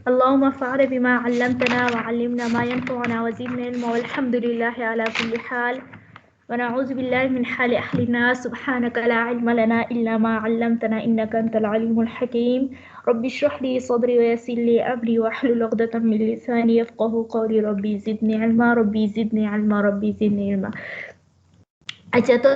اللهم انفعنا بما علمتنا وعلمنا ما ينفعنا وزدنا علما والحمد لله على كل حال ونعوذ بالله من حال أهل النار سبحانك لا علم لنا إلا ما علمتنا إنك أنت العليم الحكيم رب اشرح لي صدري ويسر لي أمري واحلل عقدة من لساني يفقهوا قولي ربي زدني علما ربي زدني علما ربي زدني علما. اچھا تو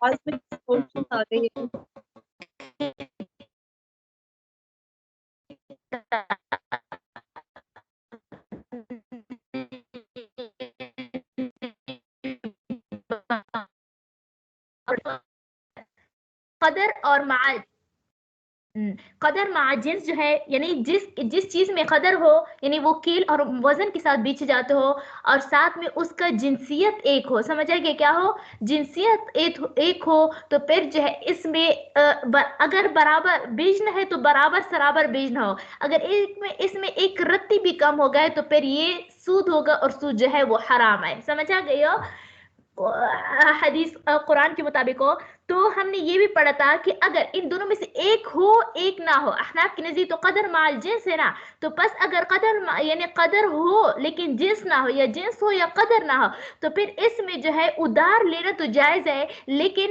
آج میں ڈسٹورشن آ گئی ہے. قدر اور معاد قدر مع جنس جو ہے یعنی جس چیز میں قدر ہو یعنی وہ کیل اور وزن کے ساتھ بیچے جاتے ہو اور ساتھ میں اس کا جنسیت ایک ہو. سمجھ آئے کہ کیا ہو جنسیت ایک ہو تو پھر جو ہے اس میں اگر برابر بیچنا ہے تو برابر سرابر بیچنا ہو. اگر اس میں ایک رتی بھی کم ہو گئے تو پھر یہ سود ہوگا اور سود جو ہے وہ حرام ہے. سمجھ آ گئی ہو حدیث قرآن کے مطابق ہو. تو ہم نے یہ بھی پڑھا تھا کہ اگر ان دونوں میں سے ایک ہو ایک نہ ہو احناف کی نزدیک تو قدر مع جنس ہے نا. تو بس اگر یعنی قدر ہو لیکن جنس نہ ہو یا جنس ہو یا قدر نہ ہو تو پھر اس میں جو ہے ادھار لینا تو جائز ہے لیکن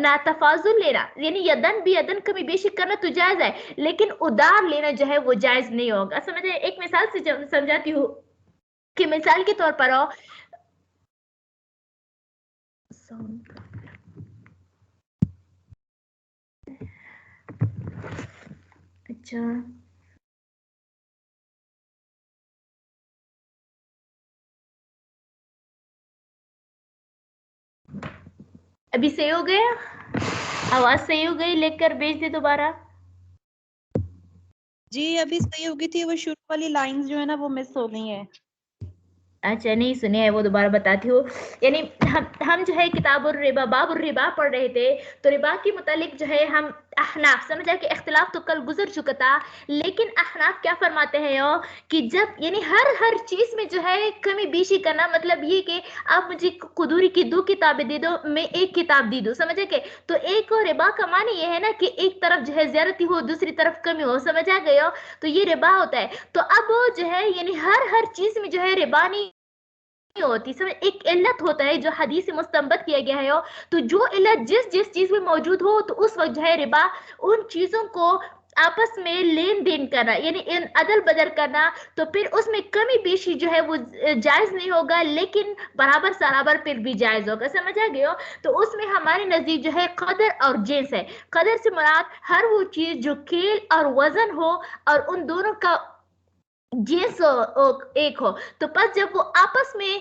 نہ تفاضل لینا یعنی یدن بھی یدن کمی بیشی کرنا تو جائز ہے لیکن ادھار لینا جو ہے وہ جائز نہیں ہوگا. سمجھے ایک مثال سے سمجھاتی ہوں کہ مثال کے طور پر ہو اچھا ابھی صحیح ہو گیا آواز صحیح ہو گئی لکھ کر بھیج دے دوبارہ. جی ابھی صحیح ہو گئی تھی وہ شروع والی لائنز جو ہے نا وہ مس ہو گئی ہیں. اچھا نہیں سنے ہے وہ دوبارہ بتاتی ہوں. یعنی ہم جو ہے کتاب الربا باب الربا پڑھ رہے تھے تو ربا کے متعلق جو ہے ہم احناف سمجھا کہ اختلاف تو کل گزر چکا تھا لیکن احناف کیا فرماتے ہیں کہ جب یعنی ہر چیز میں جو ہے کمی بیشی کرنا مطلب یہ کہ آپ مجھے قدوری کی 2 کتابیں دے دو میں 1 کتاب دے دوں. سمجھے کہ تو ایک ربا کا معنی یہ ہے نا کہ ایک طرف جو ہے زیادتی ہو دوسری طرف کمی ہو. سمجھ آ گئے ہو تو یہ ربا ہوتا ہے. تو اب جو ہے یعنی ہر چیز میں جو ہے ربا نہیں ہوتی. ایک علت ہوتا ہے جو حدیث سے مستنبط کیا گیا ہے تو جو علت جس چیز میں موجود ہو تو اس وقت جو ہے ربا ان چیزوں کو آپس میں لین دین کرنا یعنی عدل بدل کرنا تو پھر اس میں کمی بیشی جو ہے وہ جائز نہیں ہوگا لیکن برابر سرابر پھر بھی جائز ہوگا. سمجھ آ گئے ہو تو اس میں ہمارے نزدیک جو ہے قدر اور جنس ہے. قدر سے مراد ہر وہ چیز جو کیل اور وزن ہو اور ان دونوں کا جنس ایک ہو تو پس جب وہ آپس میں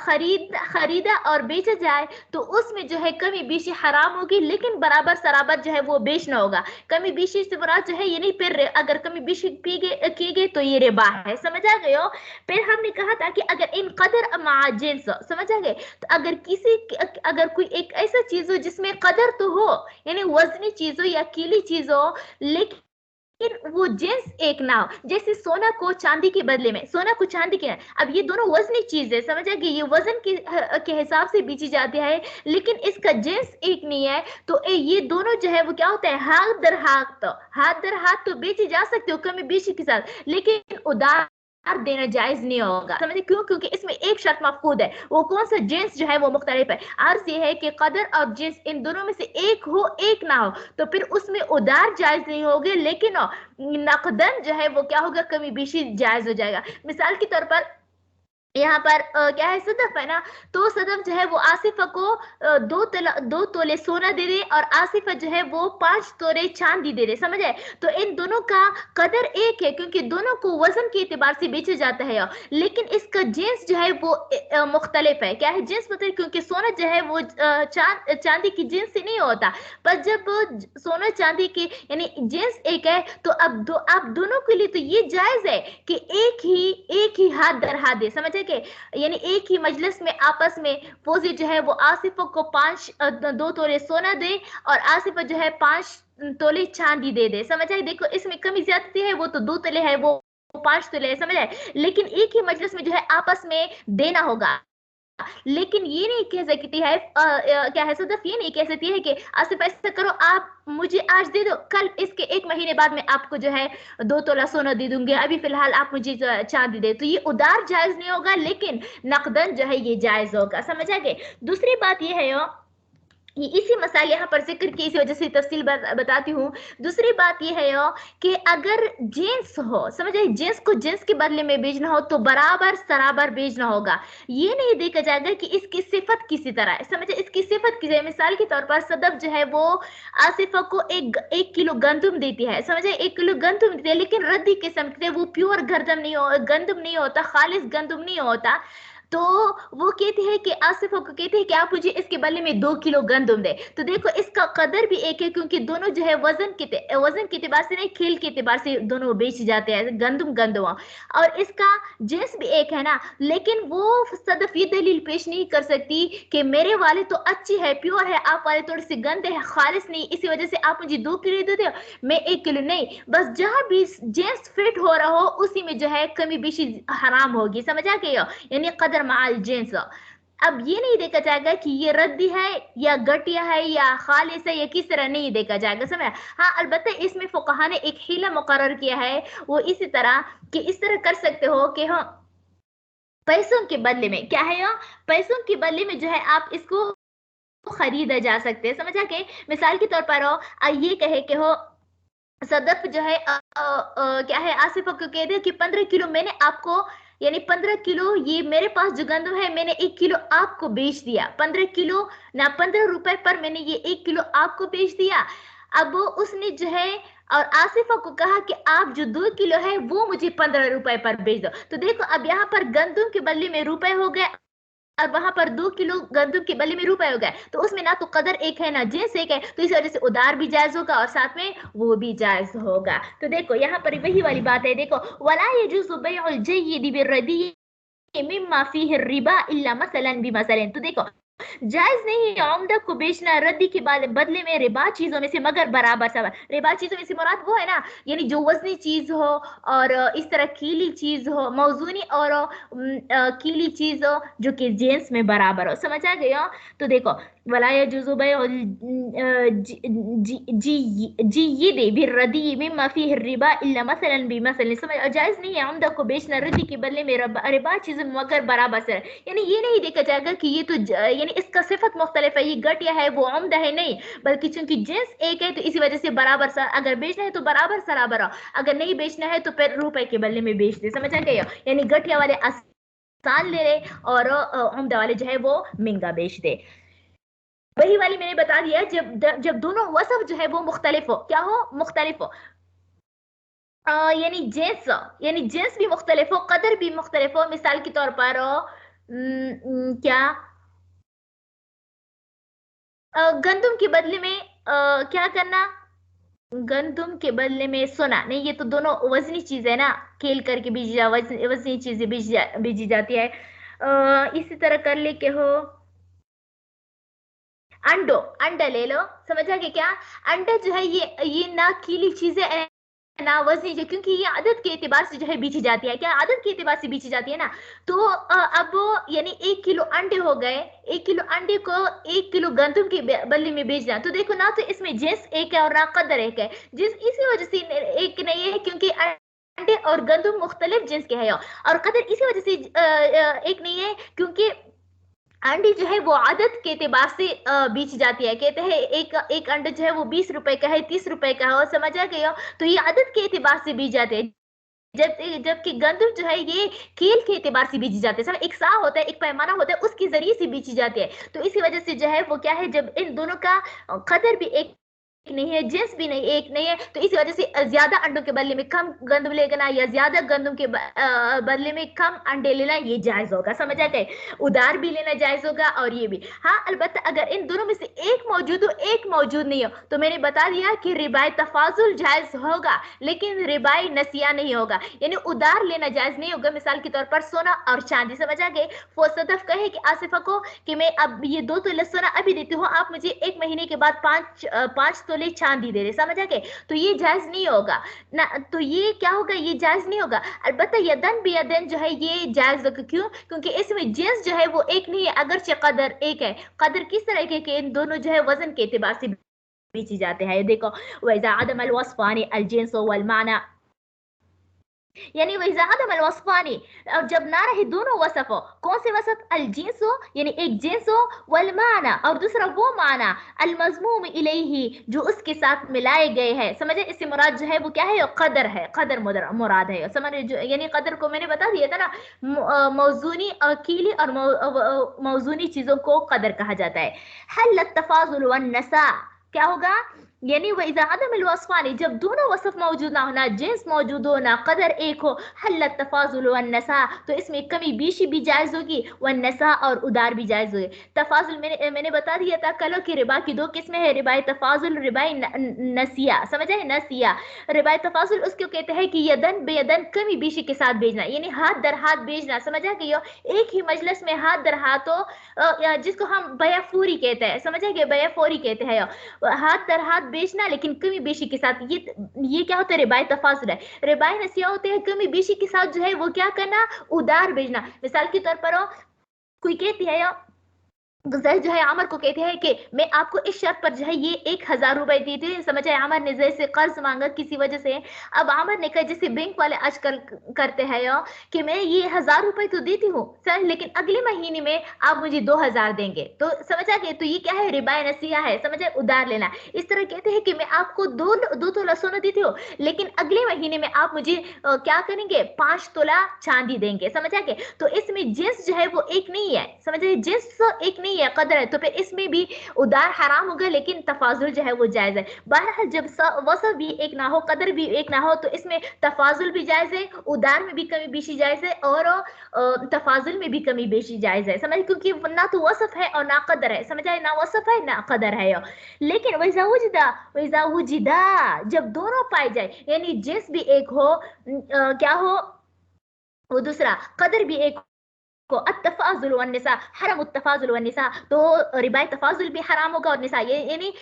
خریدا اور بیچا جائے تو اس میں جو ہے کمی بیشی حرام ہوگی لیکن برابر سرابر جو ہے وہ بیچنا ہوگا. کمی بیشی سے مراد جو ہے یہ نہیں پھر اگر کمی بیشی کی گئی تو یہ ربا ہے. سمجھ آ گئے ہو. پھر ہم نے کہا تھا کہ اگر ان قدر مع جنس سمجھ آ گئے تو اگر کوئی ایک ایسا چیز ہو جس میں قدر تو ہو یعنی وزنی چیز ہو یا کیلی چیز ہو لیکن وہ جنس ایک نہ ہو جیسے سونا کو چاندی کے بدلے میں سونا کو چاندی کے اب یہ دونوں وزنی چیز ہے. سمجھا کہ یہ وزن کے حساب سے بیچی جاتی ہے لیکن اس کا جنس ایک نہیں ہے تو یہ دونوں جو ہے وہ کیا ہوتا ہے ہاتھ در ہاتھ تو بیچی جا سکتے ہو کمی بیشی کے ساتھ لیکن ادھار دینا جائز نہیں ہوگا. سمجھے کیوں کیونکہ اس میں ایک شرط مفقود ہے. وہ کون سا جنس جو ہے وہ مختلف ہے. عرض یہ ہے کہ قدر اور جنس ان دونوں میں سے ایک ہو ایک نہ ہو تو پھر اس میں ادھار جائز نہیں ہوگے لیکن نقدن جو ہے وہ کیا ہوگا کمی بیشی جائز ہو جائے گا. مثال کے طور پر یہاں پر کیا ہے صدف ہے نا تو صدف جو ہے وہ آصفہ کو 2 تولے سونا دے دے اور آصفہ جو ہے وہ 5 تولے چاندی دے دے. سمجھے تو ان دونوں کا قدر ایک ہے کیونکہ دونوں کو وزن کے اعتبار سے بیچا جاتا ہے لیکن اس کا جنس جو ہے وہ مختلف ہے. کیا ہے جنس مطلب کیونکہ سونا جو ہے وہ چاندی کی جنس سے نہیں ہوتا پر جب سونا چاندی کی یعنی جنس ایک ہے تو اب دونوں کے لیے تو یہ جائز ہے کہ ایک ہی ہاتھ در ہاتھ دے. سمجھے کہ یعنی ایک ہی مجلس میں آپس میں فوزی جو ہے وہ آصفہ کو 2 تولے سونا دے اور آصفہ جو ہے 5 तोले चांदी दे दे, समझ आई। देखो इसमें कमी ज्यादती है, वो तो 2 तोले है, वो 5 तोले है, समझ आए। लेकिन एक ही मजलिस में जो है आपस में देना होगा। लेकिन ये नहीं कह सकती है क्या है सदफ, ये नहीं कह सकती है कि आसिफ ऐसा करो, आप मुझे आज दे दो, कल इसके 1 महीने बाद में आपको जो है 2 तोला सोना दे दूंगी, अभी फिलहाल आप मुझे चांदी दे। तो ये उधार जायज नहीं होगा, लेकिन नकदन जो है ये जायज होगा, समझ आ गए। दूसरी बात ये है ये इसी मसाइल यहाँ पर जिक्र की, इसी वजह से तफसील बताती हूँ। दूसरी बात ये है कि अगर जेंस हो, समझ आए, जेंस को जेंस के बदले में बेचना हो तो बराबर सराबर बेचना होगा। ये नहीं देखा जाएगा कि इसकी सिफत किसी तरह है, समझे, इसकी सिफत किसी, मिसाल के तौर पर सदफ जो है वो आसिफा को 1 किलो गंदम देती है, समझे, 1 किलो गंदम देती है, लेकिन रद्दी किस्म के, वो प्योर गंदम नहीं होता, खालिस गंदम नहीं होता। तो वो कहते हैं कि आसिफा को कहते हैं कि आप मुझे इसके बदले में 2 किलो गंदम दे। तो देखो इसका कदर भी एक है, क्योंकि दोनों जो है वजन के एतबार से नहीं, खेल के एतबार से दोनों बेचे जाते हैं, गंदम, और इसका जिन्स भी एक है ना। लेकिन वो सदफ ये दलील पेश नहीं कर सकती कि मेरे वाले तो अच्छी है, प्योर है, आप वाले थोड़े से गंदे है, खालिस नहीं, इसी वजह से आप मुझे 2 किलो दे दो, मैं 1 किलो नहीं। बस जहां भी जेंस फिट हो रहा हो उसी में जो है कमी बेशी हराम होगी, समझ आ गई हो, यानी कदर माल जेंस। अब ये नहीं देखा जाएगा कि ये रद्दी है या गटिया है या खालिस है या किस तरह, नहीं देखा जाएगा, समझ। हाँ अलबत्ता इसमें फुकहा ने एक हीला मुकर्रर किया है, वो इसी तरह कि इस तरह कर सकते हो कि हाँ पैसों के बदले में क्या है, पैसों के बदले में जो है आप इसको खरीदा जा सकते हैं, समझा के। मिसाल के तौर पर ये कहे कि हो सदफ जो है क्या है आसिफा को कह दे कि 15 किलो मैंने आपको, यानी 15 किलो ये मेरे पास जो गंदम है मैंने 1 किलो आपको बेच दिया, 15 किलो ना 15 रुपए पर मैंने ये 1 किलो आपको बेच दिया। अब उसने जो है और आसिफा को कहा कि आप जो 2 किलो है वो मुझे 15 रुपए पर बेच दो। तो देखो अब यहाँ पर गंदम के बदले में रुपए हो गए, और वहां पर 2 किलो गंदम के बदले में रुपए हो गए, तो उसमें ना तो कदर एक है ना जिन्स एक है, तो इस वजह से उधार भी जायज होगा और साथ में वो भी जायज होगा। तो देखो यहाँ पर वही वाली बात है, देखो वला यजुज़ु बैउल जय्यिद बिर्रदी मिम्मा फीहि रिबा इल्ला मसलन बिमसलन। तो देखो जायज नहीं है उम्दा को बेचना रद्दी के बदले में रिबा चीजों में से, मगर बराबर सबर। रिबा चीजों में से मुराद वो है ना, यानी जो वजनी चीज हो और इस तरह कीली चीज हो, मौजूनी और कीली चीज हो जो कि जेंस में बराबर हो, समझ आ गया। तो देखो वला यजुज़ु बैउल जिय्यिद बिर्रदी मिम्मा फीहि रिबा इल्ला मसलन बिमसलन। समझ, जायज नहीं है उम्दा को बेचना रद्दी के बदले में रिबा चीजों मगर बराबर से, यानी ये नहीं देखा जाएगा कि ये तो यानी इसका सिफत मुख्तलिफ है, ये गटिया है वो उम्दा है, नहीं, बल्कि चूंकि जिन्स एक है तो इसी वजह से बराबर सा, अगर बेचना है तो बराबर सराबर हो, अगर नहीं बेचना है तो फिर रुपए के बदले में बेच दे, समझ आ गया। यानी गटिया वाले आसान ले रहे और उम्दा वाले जो है वो महंगा बेच दे। वही वाली मैंने बता दिया, जब दोनों वसफ जो है वो मुख्तलिफ हो, क्या हो, मुख्तलिफ हो, यानी जिन्स भी मुख्तलिफ हो, कदर भी मुख्तलिफ हो। मिसाल के तौर पर क्या गंदम के बदले में क्या करना, गंदम के बदले में सोना नहीं, ये तो दोनों वजनी चीज है ना, खेल करके वजनी चीजें बीजी जाती है। इसी तरह कर ले के हो अंडा ले लो, समझा कि क्या अंडा जो है ये ना कीली चीजें ना वजनी जो, क्योंकि ये आदत के एतबार से जो है बीची जाती है, क्या आदत के एतबार से बीची जाती है ना। तो अब यानी 1 किलो अंडे हो गए, 1 किलो अंडे को 1 किलो गंदम के बदले में बेचना, तो देखो ना तो इसमें जिन्स एक है और ना कदर एक है, जिस इसी वजह से एक नहीं है क्योंकि अंडे और गंदम मुख्तलिफ जिन्स के है, और कदर इसी वजह से एक नहीं है क्योंकि अंडी जो है वो आदत के एतबार से बेची जाती है। कहते हैं एक अंडा जो है वो 20 रुपए का है, 30 रुपए का है, और समझ आ गया। तो ये आदत के एतबार से बीच जाते हैं, जबकि गंदम जो है ये खेल के एतबार से बीजी जाते हैं, एक सा होता है, एक पैमाना होता है, उसके जरिए से बीची जाती है। तो इसी वजह से जो है वो क्या है, जब इन दोनों का कदर भी एक नहीं है, जिन्स भी नहीं एक नहीं है, तो इस वजह से ज्यादा अंडों के बदले में कम गंदम लेना या ज्यादा गंदम के बदले में कम अंडे लेना ये जायज होगा, समझ आ गए। उधार भी लेना जायज होगा और ये भी। हाँ अलबत्ता अगर इन दोनों में से एक मौजूद हो एक मौजूद नहीं हो, तो मैंने बता दिया कि रिबाई तफाजुल जायज होगा लेकिन रिबाई नसिया नहीं होगा, यानी उधार लेना जायज नहीं होगा। मिसाल के तौर पर सोना और चांदी, समझ आ गए। सदफ कहे कि आसिफा को कि मैं अब ये 2 तोले सोना अभी देती हूँ, आप मुझे 1 महीने के बाद 5 तोले तोले चांदी दे दे, समझा के, तो ये जायज नहीं होगा ना, तो ये क्या होगा, ये जायज नहीं होगा। अलबत्ता यदन बियदन जो है ये जायज होगा, क्यों, क्योंकि इसमें जिन्स जो है वो एक नहीं है, अगरचे कदर एक है। कदर किस तरह के इन दोनों जो है वजन के एतबार से बेची जाते हैं। देखो वैजा आदम अल वस्फानी अल जिन्स वल माना, यानी वैजा आदम अल वस्फानी, और जब ना रहे दोनों वसफ हो, कौन से वसफ, अल जिन्स हो यानी एक जिन्स हो, वल माना और दूसरा वो माना, अल मजमूम इलैहि जो उसके साथ मिलाए गए हैं। समझे, इससे मुराद जो है वो क्या है, कदर है, कदर मुराद है। समझ, यानी कदर को मैंने बता दिया था ना, मौजूनी कीली और मौजूनी चीजों को कदर कहा जाता है। हल तफाजुल वन नसा, क्या होगा, यानी वइज़ा अदम अलवस्फानी, जब दोनों वसफ मौजूद ना होना, जिन्स मौजूद हो ना, कदर एक हो, हल्लत तफाजुल वन नसा, तो इसमें कमी बेशी भी जायज होगी, वन नसा और उदार भी जायज होगी। तफाजुल मैंने बता दिया था कल कि रिबा की दो किस्में हैं, रिबाई तफाजुल, रिबाई नसिया, समझ आए, नसिया। रिबाई तफाजुल उसको कहते हैं कि यदन बेयदन कमी बेशी के साथ बेचना, यानी हाथ दर हाथ बेचना, समझ आ गई हो, एक ही मजलिस में हाथ दर हाथ हो, जिसको हम बयाफूरी कहते हैं, समझ आ गए, बयाफूरी कहते हैं, हाथ दर हाथ बेचना लेकिन कमी बेशी के साथ। ये क्या होता है, रिबाई तफाजुल है। रिबाई नसिया होते हैं कमी बेशी के साथ जो है वो क्या करना, उदार बेचना। मिसाल के तौर पर कोई कहती है गुजैर जो है आमर को कहते हैं कि मैं आपको इस शर्त पर जो है ये 1000 रुपए देती हूँ, समझ आए, आमर ने जैसे कर्ज मांगा किसी वजह से, अब आमर ने कहा जैसे बैंक वाले आजकल करते हैं कि मैं ये 1000 रुपए तो देती हूँ सर, लेकिन अगले महीने में आप मुझे 2000 देंगे, तो समझ आ गए, तो ये क्या है, रिबाई नसिया है, समझ आए, उधार लेना। इस तरह कहते हैं कि मैं आपको दो तोला सोना देती हूँ, लेकिन अगले महीने में आप मुझे क्या करेंगे, 5 तोला चांदी देंगे, समझ आ गए। तो इसमें जिन्स जो है वो एक नहीं है, समझ आए, जिन्स एक नहीं है, कदर है, तो फिर इसमें भी उदार हराम होगा लेकिन तफाजुल जो है वो जायज है। बहरहाल जब वसफ भी एक ना हो, कदर भी एक ना हो, तो इसमें तफाजुल भी जायज है, उदार में भी कमी बेशी जायज है, और तफाजुल में भी कमी बेशी जायज है, समझ, क्योंकि ना तो वसफ है और ना कदर है, समझ आए, ना वसफ है ना कदर है। लेकिन वैजा वुजिदा जब दोनों पाए जाए, यानी जिन्स भी एक हो, क्या हो, वो दूसरा कदर भी एक को, अत्तफाजुल वन निसा हरम, उत्तफाजुल वन निसा, तो रिबाई तफाजुल भी हराम होगा और निसा, ये यानी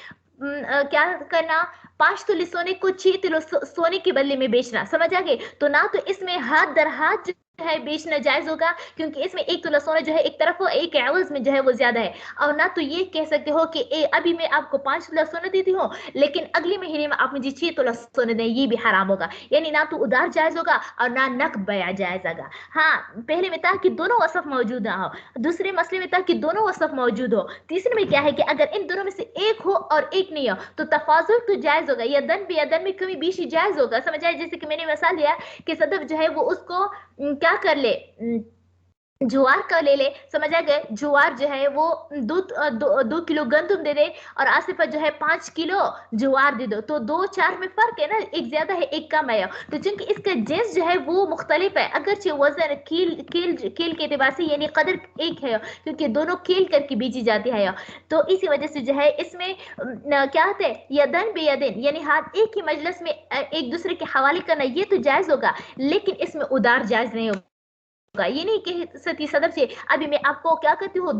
क्या करना, 5 तोले सोने को 6 तोले सोने के बदले में बेचना, समझ आ गए। तो ना तो इसमें हाथ दर हाथ जो है बेचना जायज होगा, क्योंकि इसमें 1 तोला सोना जो है एक तरफ हो, एक एवज में जो है वो ज्यादा है, और ना तो ये कह सकते हो कि अभी मैं आपको 5 तोला सोना देती हूँ लेकिन अगले महीने में आप मुझे 6 तोला सोना दें, ये भी हराम होगा। यानी ना तो उधार जायज होगा और ना नकद बया जायज होगा। हाँ, पहले में था कि दोनों वसफ मौजूद ना हो, दूसरे मसले में था कि दोनों वसफ मौजूद हो, तीसरे में क्या है कि अगर इन दोनों में से एक हो और एक नहीं हो तो तफाजुल तो जायज होगा, यदन भी यदन में कमी बेशी जायज होगा, समझ आए। जैसे कि मैंने मिसाल दिया कि सदफ जो है वो उसको क्या कर ले, जुआर का ले ले, समझ आ गए, जुआर जो है वो 2 किलो गंदम दे दे और आसिफा जो है 5 किलो जुआर दे दो, तो 2-4 में फर्क है ना, एक ज्यादा है एक कम है, तो चूंकि इसका जिन्स जो है वो मुख्तलिफ है, अगरचे वजन कील के एतबार से यानी कदर एक है, क्योंकि दोनों कील करके बेची जाती है, तो इसी वजह से जो है इसमें क्या होता है, यदन बेयदन, यानी हाथ एक ही मजलिस में एक दूसरे के हवाले करना, ये तो जायज होगा, लेकिन इसमें उधार जायज नहीं होगा। ये नहीं कि सती सदर से अभी मैं आपको क्या करती हूँ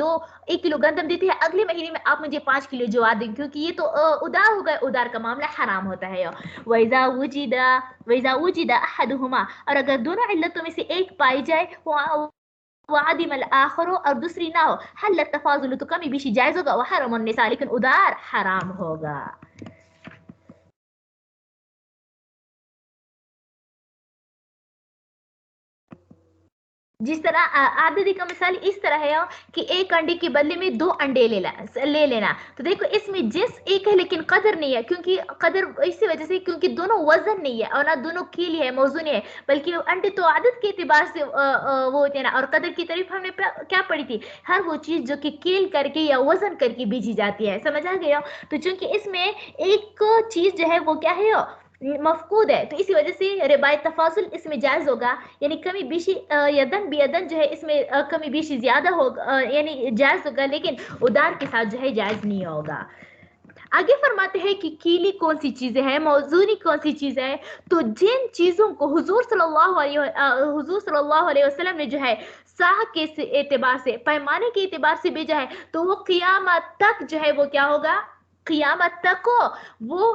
1 किलो गंदम देती है, अगले महीने में आप मुझे 5 किलो ज्वार दें, क्योंकि ये तो उधार हो गया, उधार का मामला हराम होता है। वैजा वुजिदा अहदुहुमा, और अगर दोनों इल्लतों में से एक पाई जाए वादिम अल आखिर, और दूसरी ना हो, हल तफाजुल तो कमी बेशी जायज होगा, वहरम निसा लेकिन उधार हराम होगा। जिस तरह आददी का मिसाल इस तरह है कि एक अंडे के बदले में 2 अंडे ले लेना, तो देखो इसमें जिस एक है लेकिन कदर नहीं है, क्योंकि कदर इसी वजह से क्योंकि दोनों वजन नहीं है और ना दोनों कील है, मौजून है, बल्कि अंडे तो आदत के एतबार से वो होते हैं ना, और कदर की तारीफ हमने क्या पढ़ी थी, हर वो चीज जो कि कील करके या वजन करके बेची जाती है, समझ आ गया। तो चूंकि इसमें एक चीज जो है वो क्या है, मफकूद है, तो इसी वजह से रिबाई तफाजुल इसमें जायज होगा, यानी कमी बेशी यदन बियदन जो है इसमें कमी बेशी ज्यादा होगा, यानी जायज होगा, लेकिन उधार के साथ जो है जायज नहीं होगा। आगे फरमाते हैं कि कीली कौन सी चीजें हैं, मौजूनी कौन सी चीज है, तो जिन चीजों को हुजूर सल्लल्लाहु अलैहि वसल्लम ने जो है साह के एतबार से, पैमाने के एतबार से भेजा है, तो वो क़ियामत तक जो है वो क्या होगा, قیامت تک وہ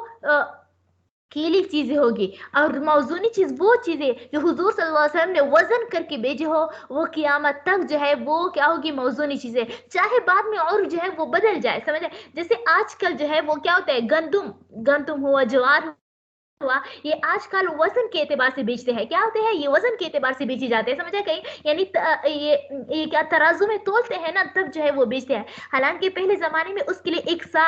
کیلی چیزیں ہوگی، اور موزونی چیز وہ چیزیں جو حضور صلی اللہ علیہ وسلم نے وزن کر کے بھیجے ہو وہ قیامت تک جو ہے وہ کیا ہوگی، موزونی چیزیں، چاہے بعد میں اور جو ہے وہ بدل جائے، سمجھے؟ جیسے آج کل جو ہے وہ کیا ہوتا ہے، گندم ہوا، جوار ہوا، یہ آج کل وزن کے اعتبار سے بیچتے ہیں، کیا ہوتے ہیں یہ وزن کے اعتبار سے بیچی جاتے ہیں، سمجھا کہیں، یعنی یہ کیا ترازو میں تولتے ہیں نا تب جو ہے وہ بیچتے ہیں، حالانکہ پہلے زمانے میں اس کے لیے ایک سا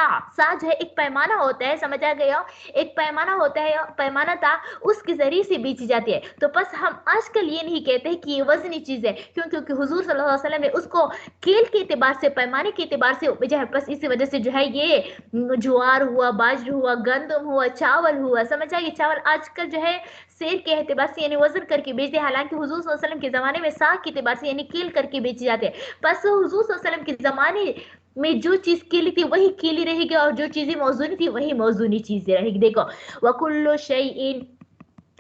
جو ہے ایک پیمانہ ہوتا ہے، سمجھا گیا، ایک پیمانہ ہوتا ہے، پیمانہ تھا، اس کے ذریعے سے بیچی جاتی ہے، تو بس ہم آج کل یہ نہیں کہتے کہ یہ وزنی چیز ہے، کیونکہ حضور صلی اللہ علیہ وسلم نے اس کو کیل کے اعتبار سے، پیمانے کے اعتبار سے جو ہے، بس اسی وجہ سے جو ہے یہ جوار ہوا، باجرہ ہوا، گندم ہوا، چاول ہوا، سمجھا، یہ چاول آج کل جو ہے سیر کے اعتبار سے یعنی وزن کر کے بیچتے ہیں، حالانکہ حضور صلی اللہ علیہ وسلم کے زمانے میں سا کے اعتبار سے یعنی کیل کر کے بیچے جاتے ہیں، بس حضور صلی اللہ علیہ وسلم کے زمانے میں جو چیز کیلی تھی وہی کیلی رہے گی، اور جو چیزیں موزونی تھی وہی موزونی چیزیں رہے گی۔ دیکھو وَكُلُّ شَيْءٍ،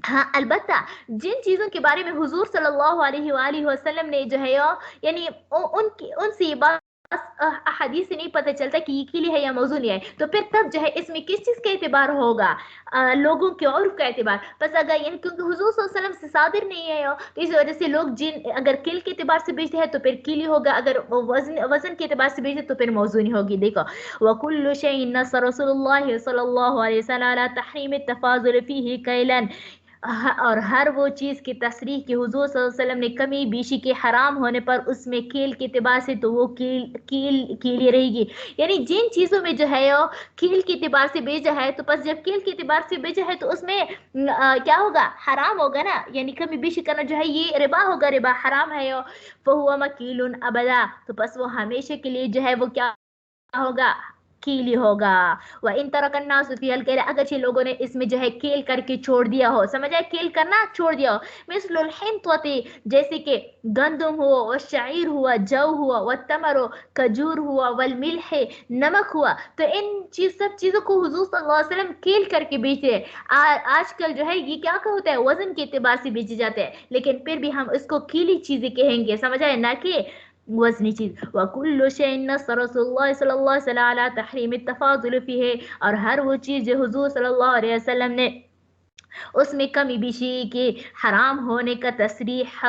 ہاں البتہ جن چیزوں کے بارے میں حضور صلی اللہ علیہ وآلہ وسلم نے جو ہے یعنی ان سے یہ بات احادیث سے نہیں پتہ چلتا کہ یہ کیلی ہے یا موزونی ہے، تو پھر تب جو ہے اس میں کس چیز کا اعتبار ہوگا، لوگوں کے عرف کا اعتبار، بس اگر یعنی کیونکہ حضور صلی اللہ علیہ وسلم سے صادر نہیں ہے تو اس وجہ سے لوگ جن اگر کیل کے اعتبار سے بیچتے ہیں تو پھر کیلی ہوگا، اگر وزن کے اعتبار سے بیچتے تو پھر موزونی ہوگی۔ دیکھو وَكُلُّ شَيْءٍ نَصَّ رسول اللہ صلی اللہ علیہ وسلم علی تحریم التفاضل فیہ کیلاً، اور ہر وہ چیز کی تصریح کہ حضور صلی اللہ علیہ وسلم نے کمی بیشی کے حرام ہونے پر اس میں کیل کے اعتبار سے تو وہ کیلی رہے گی، یعنی جن چیزوں میں جو ہے کیل کے اعتبار سے بیچا ہے تو پس جب کیل کے اعتبار سے بیچا ہے تو اس میں کیا ہوگا، حرام ہوگا نا، یعنی کمی بیشی کرنا جو ہے یہ ربا ہوگا، ربا حرام ہے، فَهُوَ مَكِيلٌ أَبَدًا، تو پس وہ ہمیشہ کے لیے جو ہے وہ کیا ہوگا، کیلی ہوگا۔ وَإِن تَرَكَ النَّاسُ فِيهَا الْكَيْلَ، اگرچہ لوگوں نے اس میں جو ہے کیل کر کے چھوڑ دیا ہو، سمجھا، کیل کرنا چھوڑ دیا ہو، مثل الحنطة، جیسے کہ گندم ہوا، والشعیر ہوا، جو ہوا، والتمر، کھجور ہوا، والملح، نمک ہوا، تو ان سب چیزوں کو حضور صلی اللہ علیہ وسلم کیل کر کے بیچتے ہیں، آج کل جو ہے یہ کیا ہوتا ہے، وزن کے اعتبار سے بیچے جاتے ہیں، لیکن پھر بھی ہم اس کو کیلی چیزیں کہیں گے، سمجھا ہے، نہ کہ وزنی چیز۔ وَكُلُّ شَيْءٍ نَصَّ رسول اللہ صلی اللہ علیہ وسلم علی تحریم التفاضل فیہ، اور ہر وہ چیز جو حضور صلی اللہ علیہ وسلم نے اس میں کمی بیشی کے حرام ہونے کا تصریح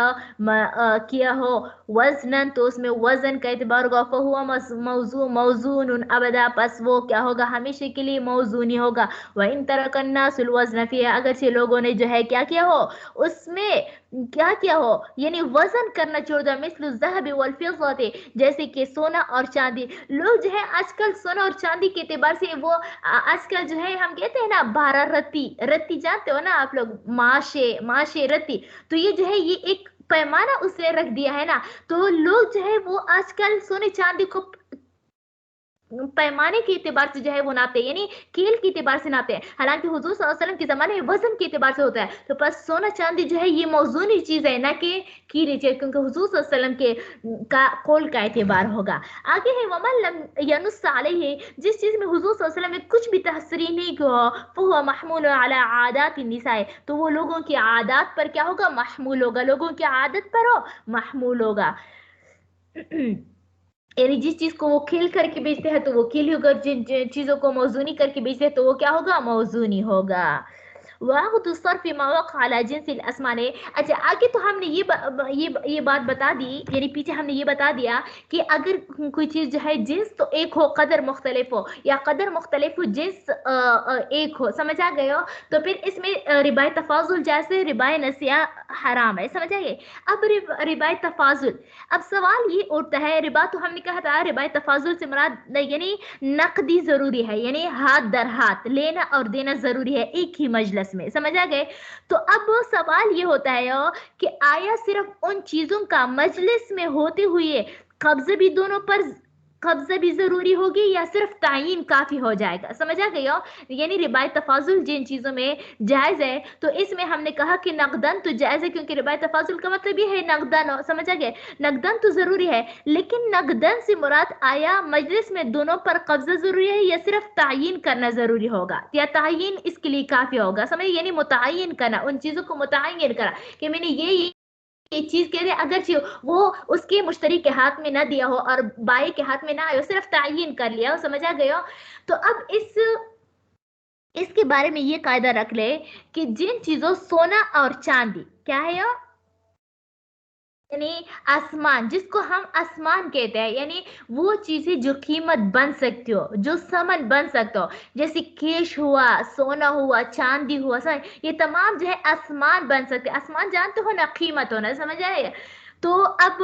کیا ہو وزنن، تو اس میں وزن کا اعتبار ہوگا، فَهُوَ موزون ابدا، پس وہ کیا ہوگا، ہمیشہ کے لیے موزونی ہوگا۔ وَإِن تَرَكَ النَّاسُ الْوَزْنَ فِيهَا، اگرچہ لوگوں نے جو ہے کیا کیا ہو، اس میں کیا کیا ہو، یعنی وزن کرنا چھوڑ دیا، مثل الذهب والفضة، جیسے کہ سونا اور چاندی، لوگ جو ہے آج کل سونا اور چاندی کے اعتبار سے وہ آج کل جو ہے ہم کہتے ہیں نا 12 رتی جانتے ہو نا آپ لوگ، ماشے رتی، تو یہ جو ہے یہ ایک پیمانہ اس نے رکھ دیا ہے نا، تو لوگ جو ہے وہ آج کل سونے چاندی کو پیمانے کے اعتبار سے جو ہے وہ ناپتے ہیں، یعنی کیل کے اعتبار سے ناپتے ہیں، حالانکہ حضور صلی اللہ علیہ وسلم کے زمانے میں وزن کے اعتبار سے ہوتا ہے، تو پس سونا چاندی جو ہے یہ موزونی چیز ہے، نہ کہ کیلی چیز، کیونکہ حضور صلی اللہ علیہ وسلم کے قول کا اعتبار ہوگا۔ آگے ہے وَمَن لَمْ يَنُصَّ عَلَيْهِ، جس چیز میں حضور صلی اللہ علیہ وسلم نے کچھ بھی تصریح نہیں کیا، فَهُوَ مَحْمُولٌ عَلَى عَادَاتِ النِّسَاءِ، تو وہ لوگوں کی عادات پر کیا ہوگا، محمول ہوگا، لوگوں کی عادت پر محمول ہوگا، یعنی جس چیز کو وہ کھیل کر کے بیچتے ہیں تو وہ کھیلی ہوگا، جن چیزوں کو موزونی کر کے بیچتے ہیں تو وہ کیا ہوگا، موزونی ہوگا۔ وَعَقْدُ الصَّرْفِ مَا وَقَعَ عَلَى جِنْسِ الْأَثْمَانِ، اچھا آگے تو ہم نے یہ بات بتا دی، یعنی پیچھے ہم نے یہ بتا دیا کہ اگر کوئی چیز جو ہے جنس تو ایک ہو، قدر مختلف ہو، یا قدر مختلف ہو جنس ایک ہو، سمجھ آ گئے ہو، تو پھر اس میں ربا تفاضل جیسے ربا نسیہ حرام ہے، سمجھ آئیے۔ اب ربا تفاضل، اب سوال یہ اٹھتا ہے، ربا تو ہم نے کہا تھا ربا تفاضل سے مراد یعنی نقدی ضروری ہے، یعنی ہاتھ در ہاتھ لینا اور دینا ضروری ہے ایک ہی مجلس میں، سمجھ آ گئے۔ تو اب سوال یہ ہوتا ہے کہ آیا صرف ان چیزوں کا مجلس میں ہوتے ہوئے قبضہ بھی دونوں پر قبضہ بھی ضروری ہوگی، یا صرف تعین کافی ہو جائے گا، سمجھ آ گئی ہو، یعنی ربا تفاضل جن چیزوں میں جائز ہے تو اس میں ہم نے کہا کہ نقدن تو جائز ہے، کیونکہ ربا تفاضل کا مطلب یہ ہے نقدن، سمجھ آ گئے، نقدن تو ضروری ہے، لیکن نقدن سے مراد آیا مجلس میں دونوں پر قبضہ ضروری ہے یا صرف تعین کرنا ضروری ہوگا، یا تعین اس کے لیے کافی ہوگا، سمجھ، یعنی متعین کرنا، ان چیزوں کو متعین کرنا کہ میں نے یہ ये चीज कह रहे अगर वो उसके मुश्तरी के हाथ में ना दिया हो और बाई के हाथ में ना आयो, सिर्फ तायीन कर लिया हो, समझा गया। तो अब इसके बारे में ये कायदा रख ले कि जिन चीजों सोना और चांदी क्या है यो, यानी आसमान, जिसको हम आसमान कहते हैं, यानी वो चीजें जो कीमत बन सकती हो, जो समन बन सकते हो, जैसे केश हुआ, सोना हुआ, चांदी हुआ, ये तमाम जो है आसमान बन सकते। आसमान जानते हो ना, कीमत होना, समझ आए। तो अब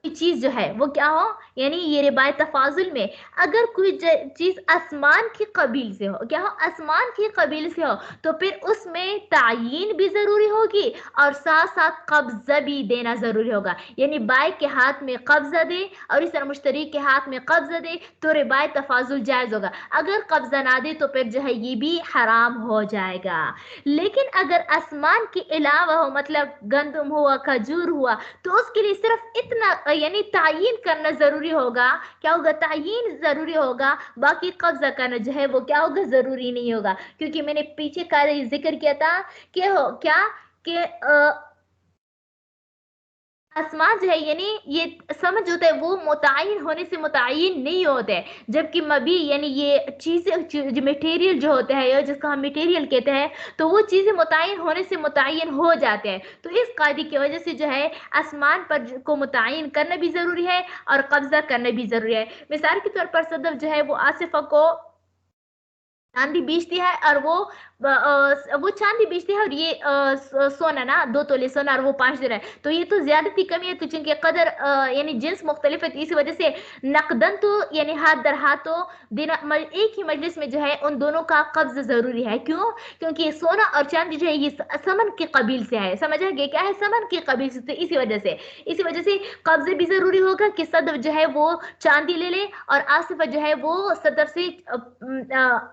कोई चीज जो है वो क्या हो, यानी ये रिबायत तफाजुल में अगर कोई चीज आसमान की कबील से हो, क्या हो, आसमान की कबील से हो, तो फिर उसमें तायीन भी जरूरी होगी और साथ साथ कब्जा भी देना जरूरी होगा। यानी बाई के हाथ में कब्जा दे और इस तरह मुश्तरी के हाथ में कब्जा दे तो रिबायत तफाजुल जायज होगा। अगर कब्जा ना दे तो फिर जो है ये भी हराम हो जाएगा। लेकिन अगर आसमान के अलावा हो, मतलब गंदम हुआ, खजूर हुआ, तो उसके लिए सिर्फ इतना यानी तायीन करना जरूरी होगा। क्या होगा, तायीन जरूरी होगा, बाकी कब्जा करना जो है वो क्या होगा, जरूरी नहीं होगा। क्योंकि मैंने पीछे का जिक्र किया था कि हो क्या कि आसमान जो है, यानी ये समझ होता है वो मुतय्यन होने से मुतय्यन नहीं होते हैं, जबकि मबी यानी ये चीजें जो मटेरियल जो होते हैं या जिसको हम मटेरियल कहते हैं, तो वो चीजें मुतय्यन होने से मुतय्यन हो जाते हैं। तो इस कायदे की वजह से जो है आसमान पर को मुतय्यन करना भी जरूरी है और कब्जा करना भी जरूरी है। मिसाल के तौर पर सदफ जो है वो आसिफा को चांदी बेचती है और वो चांदी बेचती है और ये सोना ना 2 तोले सोना और वो 5 दे रहा है, तो ये तो ज्यादती कमी है। तो चूंकि कदर यानी जिन्स मुख्तलिफ है, तो इसी वजह से नकदन तो यानी हाथ दर हाथ तो देना एक ही मजलिस में जो है उन दोनों का कब्ज जरूरी है। क्यों? क्योंकि सोना और चांदी जो है ये समन के कबील से है, समझ गए क्या है, समन के कबील से। तो इसी वजह से कब्जे भी जरूरी होगा कि सदफ जो है वो चांदी ले ले और आसिफा जो है वो सदफ से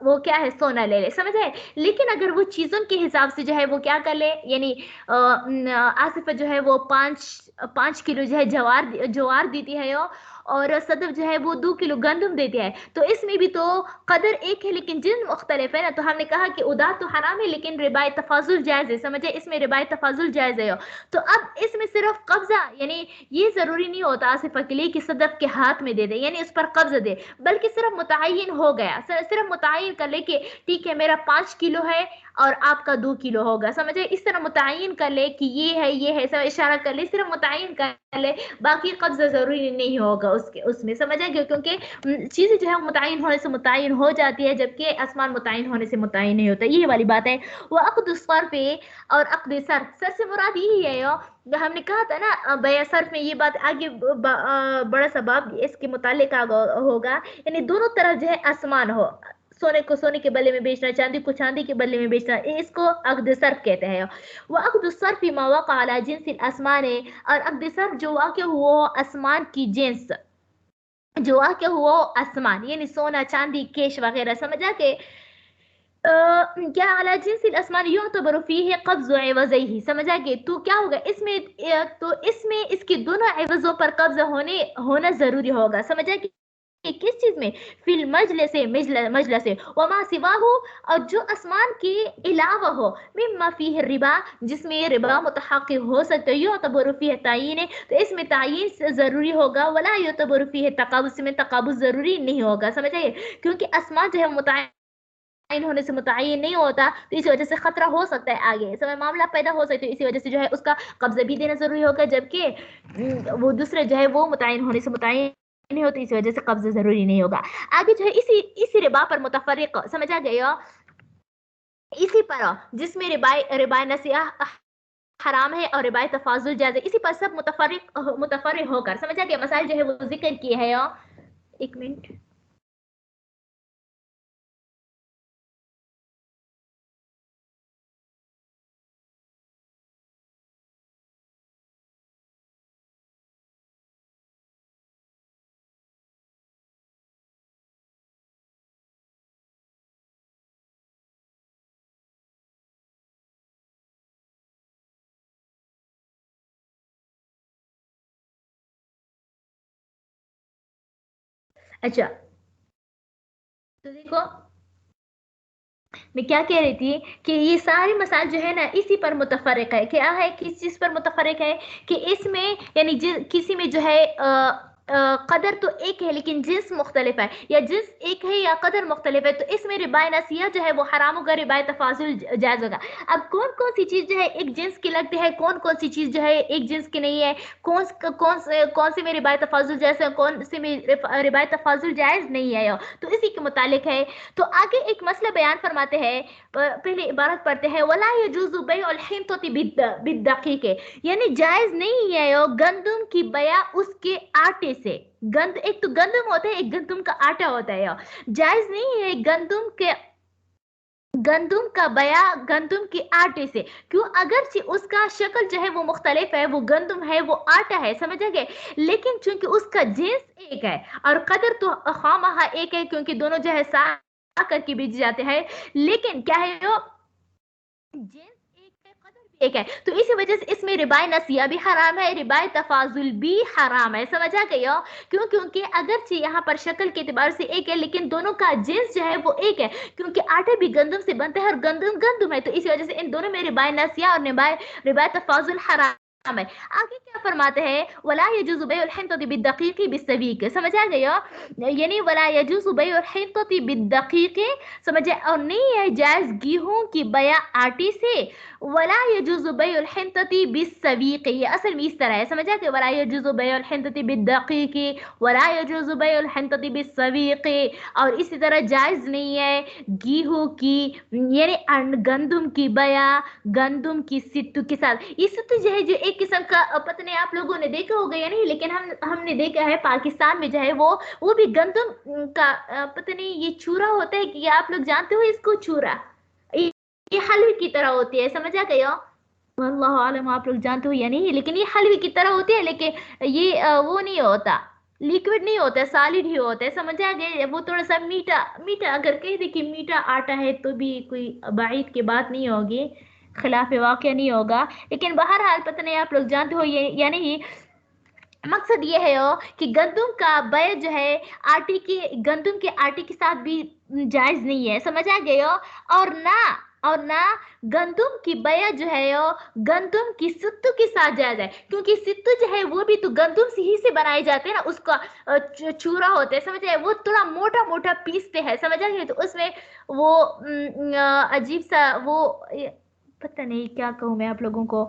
वो क्या है, सोना ले ले, समझ आए। लेकिन अगर वो चीजों के हिसाब से जो है वो क्या कर ले, यानी आसिफा जो है वो 5 5 किलो जो है जवार ज्वार देती है और सदफ जो है वो 2 किलो गंदम देती है, तो इसमें भी तो कदर एक है लेकिन जिन मुख्तलिफ है ना। तो हमने कहा कि उधार तो हराम है लेकिन रिबायत तफाजुल जायज है, समझे, इसमें रिबायत तफाजुल जायज है। तो अब इसमें सिर्फ कब्जा, यानी ये जरूरी नहीं होता आसिफा के लिए कि सदफ के हाथ में दे दे, यानी उस पर कब्जा दे, बल्कि सिर्फ मुतय्यन हो गया, सिर्फ मुतय्यन कर ले कि ठीक है मेरा 5 किलो है और आपका 2 किलो होगा, समझे, इस तरह मुतय्यन कर ले कि ये है सब इशारा कर ले, सिर्फ मुतय्यन कर ले, बाकी कब्जा जरूरी नहीं होगा उसके उसमें, समझे, क्योंकि चीजें जो है मुतय्यन होने से मुतय्यन हो जाती है, जबकि आसमान मुतय्यन होने से मुतय्यन नहीं होता। ये वाली बात है। वो अक़्द सर्फ पे और अक़्द सर से मुराद यही है हमने कहा था ना बया सर्फ में, ये बात आगे बड़ा सा बाब इसके मुतालिक होगा। यानी दोनों तरफ जो है आसमान हो, सोने को सोने के बदले में बेचना, चांदी को चांदी के बदले में बेचना, इसको अक़्द सर्फ कहते हैं। वो अक़्द सर्फ फीमा वक़अ अला जिन्सिल आसमान है, और अक़्द सर्फ जो वाक़ हुआ आसमान की जिन्स, जो वाक़ हुआ आसमान यानी सोना चांदी केश वगैरह, समझा के क्या अला जिन्सिल आसमान युतबर फीह कब्ज़ एवज़ैहि, समझा के। तो क्या होगा इसमें तो इसमें इसके दोनों एवजों पर कब्जा होना जरूरी होगा, समझा कि किस चीज में, फिल मजल से वमा सिवा हो, और जो आसमान के अलावा हो, मिम्मा फीह रिबा, जिसमें रिबा मुतहक़ हो सकता है, युतबर फीह तायीन है, तो इसमें तायीन जरूरी होगा, वला युतबर फीह तकाबुस, में तकाबुस जरूरी नहीं होगा, समझे, क्योंकि आसमान जो है मुतय्यन होने से मुतय्यन नहीं होता, तो इसी वजह से खतरा हो सकता है, आगे समय मामला पैदा हो सकता है, इसी वजह से जो है उसका कब्जा भी देना जरूरी होगा, जबकि वो दूसरे जो है वो मुतय्यन होने से मुतय्यन नहीं होती, इस वजह से कब्जा जरूरी नहीं होगा। आगे जो है इसी रिबा पर मुतफर्रिक, समझा गया, इसी पर जिसमें रिबाय नसिया हराम है और रिबाय तफाजुल जायज है, इसी पर सब मुतफर्रिक होकर, समझा गया, मसाइल जो है वो जिक्र किए हैं। एक मिनट, अच्छा, तो देखो میں کیا کہہ رہی تھی کہ یہ سارے مسائل جو ہے نا اسی پر متفرق ہے. کیا ہے کس چیز پر متفرق ہے کہ اس میں یعنی کسی میں جو ہے قدر تو ایک ہے لیکن جنس مختلف ہے, یا جنس ایک ہے یا قدر مختلف ہے, تو اس میں ربا نسیہ جو ہے وہ حرام ہوگا, ربا تفاضل جائز ہوگا. اب کون کون سی چیز جو ہے ایک جنس کی لگتی ہے, کون کون سی چیز جو ہے ایک جنس کی نہیں ہے, کون سے میں ربا تفاضل جائز ہے, کون سے میں ربا تفاضل جائز نہیں ہے, تو اسی کے متعلق ہے. تو آگے ایک مسئلہ بیان فرماتے ہیں, پہلے عبارت پڑھتے ہیں ولا يجوز بيع الحنطة بالدقيق, یعنی جائز نہیں ہے گندم کی بیع اس کے آٹے سے. ایک تو گندم ہوتا ہے, ایک گندم کا آٹا ہوتا ہے. جائز نہیں ہے گندم کا بیع گندم کے آٹے سے. کیوں؟ اگرچہ اس کا شکل جو ہے وہ مختلف ہے, وہ گندم ہے وہ آٹا ہے, سمجھا گئے, لیکن چونکہ اس کا جنس ایک ہے اور قدر تو خواہ ایک ہے, کیونکہ دونوں جو ہے سا کر کے بیچ جاتے ہیں, لیکن کیا ہے جنس ایک ہے قدر بھی ایک ہے, تو اسی وجہ سے اس میں ربا نسیہ بھی حرام ہے, ربا تفاضل بھی حرام ہے, سمجھا گیا. کیونکہ اگرچہ یہاں پر شکل کے اعتبار سے ایک ہے لیکن دونوں کا جنس جو ہے وہ ایک ہے, کیونکہ آٹا بھی گندم سے بنتا ہے اور گندم ہے, تو اسی وجہ سے ان دونوں میں ربا نسیہ اور ربا تفاضل حرام ہے. آگے کیا فرماتے ہیں ولا يجوز بيع الحنطة بالدقيق بالسبيك, سمجھا گیا, یعنی ولا يجوز بيع الحنطة بالدقيق, سمجھے, اور نہیں ہے جائز گیہوں کی بیع آٹے سے. ولا يجوز بيع الحنطة بالسبيق, یہ اصل میں اس طرح ہے, سمجھا کہ ولا يجوز بيع الحنطة بالدقيق ولا يجوز بيع الحنطة بالسبيق, اور اسی طرح جائز نہیں ہے گیہوں کی یعنی گندم کی بیع گندم کی ستو کے ساتھ. یہ ستو جو ہے جو ایک قسم کا پتہ نہیں آپ لوگوں نے دیکھا ہوگا یا نہیں, لیکن ہم نے دیکھا ہے پاکستان میں جو ہے وہ بھی گندم کا پتہ نہیں یہ چورا ہوتا ہے کہ آپ لوگ جانتے ہو اس کو, چورا یہ حلوے کی طرح ہوتی ہے, سمجھا گیا, واللہ عالم آپ لوگ جانتے ہو یا نہیں, لیکن یہ حلوے کی طرح ہوتی ہے, لیکن یہ وہ نہیں ہوتا, لیکوڈ نہیں ہوتا, سالڈ ہی ہوتا ہے, سمجھا گیا. وہ تھوڑا سا میٹھا اگر کہہ دے کہ میٹھا آٹا ہے تو بھی کوئی بعید کی بات نہیں ہوگی, خلاف واقع نہیں ہوگا, لیکن بہرحال پتہ نہیں آپ لوگ جانتے ہو یہ یا نہیں. مقصد یہ ہے کہ گندم کا بیع جو ہے گندم کے آٹے کے ساتھ بھی جائز نہیں ہے, سمجھا گیا, اور نہ گندم کی بیع جو ہے گندم کی ستو کے ساتھ جائز ہے, کیونکہ ستو جو ہے وہ بھی تو گندم سے ہی سے بنائے جاتے ہیں نا, اس کا چورا ہوتا ہے, سمجھا, وہ تھوڑا موٹا پیستے ہیں, سمجھا گیا, تو اس میں وہ عجیب سا وہ پتہ نہیں کیا کہوں میں آپ لوگوں کو,